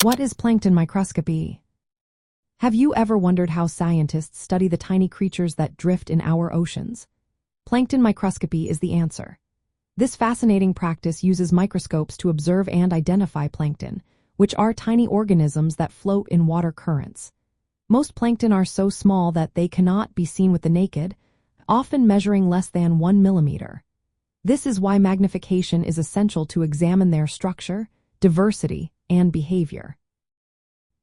What is plankton microscopy? Have you ever wondered how scientists study the tiny creatures that drift in our oceans? Plankton microscopy is the answer. This fascinating practice uses microscopes to observe and identify plankton, which are tiny organisms that float in water currents. Most plankton are so small that they cannot be seen with the naked, often measuring less than 1 millimeter. This is why magnification is essential to examine their structure, diversity, and behavior.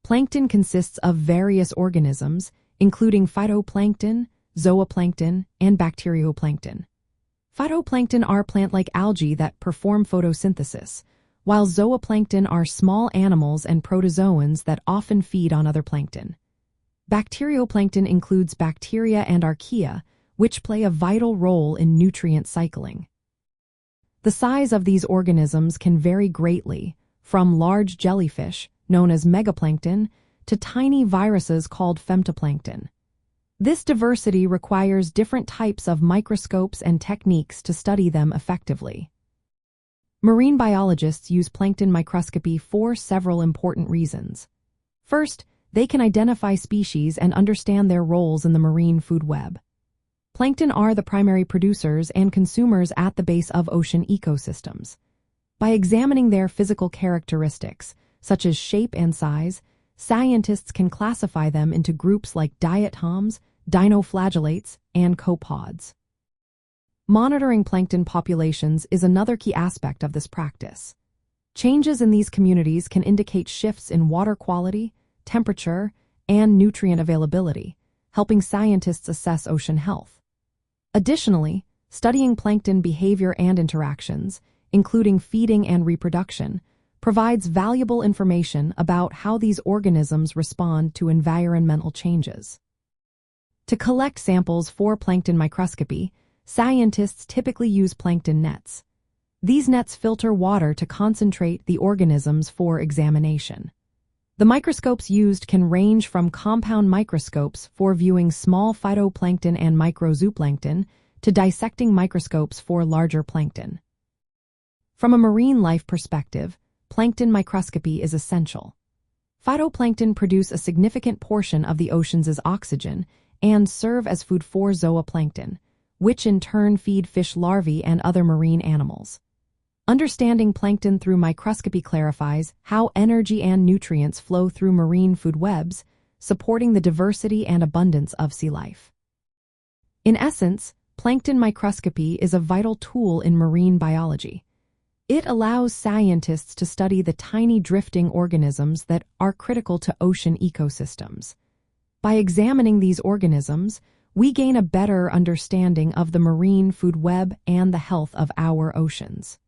Plankton consists of various organisms, including phytoplankton, zooplankton, and bacterioplankton. Phytoplankton are plant-like algae that perform photosynthesis, while zooplankton are small animals and protozoans that often feed on other plankton. Bacterioplankton includes bacteria and archaea, which play a vital role in nutrient cycling. The size of these organisms can vary greatly, from large jellyfish, known as megaplankton, to tiny viruses called femtoplankton. This diversity requires different types of microscopes and techniques to study them effectively. Marine biologists use plankton microscopy for several important reasons. First, they can identify species and understand their roles in the marine food web. Plankton are the primary producers and consumers at the base of ocean ecosystems. By examining their physical characteristics, such as shape and size, scientists can classify them into groups like diatoms, dinoflagellates, and copepods. Monitoring plankton populations is another key aspect of this practice. Changes in these communities can indicate shifts in water quality, temperature, and nutrient availability, helping scientists assess ocean health. Additionally, studying plankton behavior and interactions, including feeding and reproduction, provides valuable information about how these organisms respond to environmental changes. To collect samples for plankton microscopy, scientists typically use plankton nets. These nets filter water to concentrate the organisms for examination. The microscopes used can range from compound microscopes for viewing small phytoplankton and microzooplankton to dissecting microscopes for larger plankton. From a marine life perspective, plankton microscopy is essential. Phytoplankton produce a significant portion of the ocean's oxygen and serve as food for zooplankton, which in turn feed fish larvae and other marine animals. Understanding plankton through microscopy clarifies how energy and nutrients flow through marine food webs, supporting the diversity and abundance of sea life. In essence, plankton microscopy is a vital tool in marine biology. It allows scientists to study the tiny drifting organisms that are critical to ocean ecosystems. By examining these organisms, we gain a better understanding of the marine food web and the health of our oceans.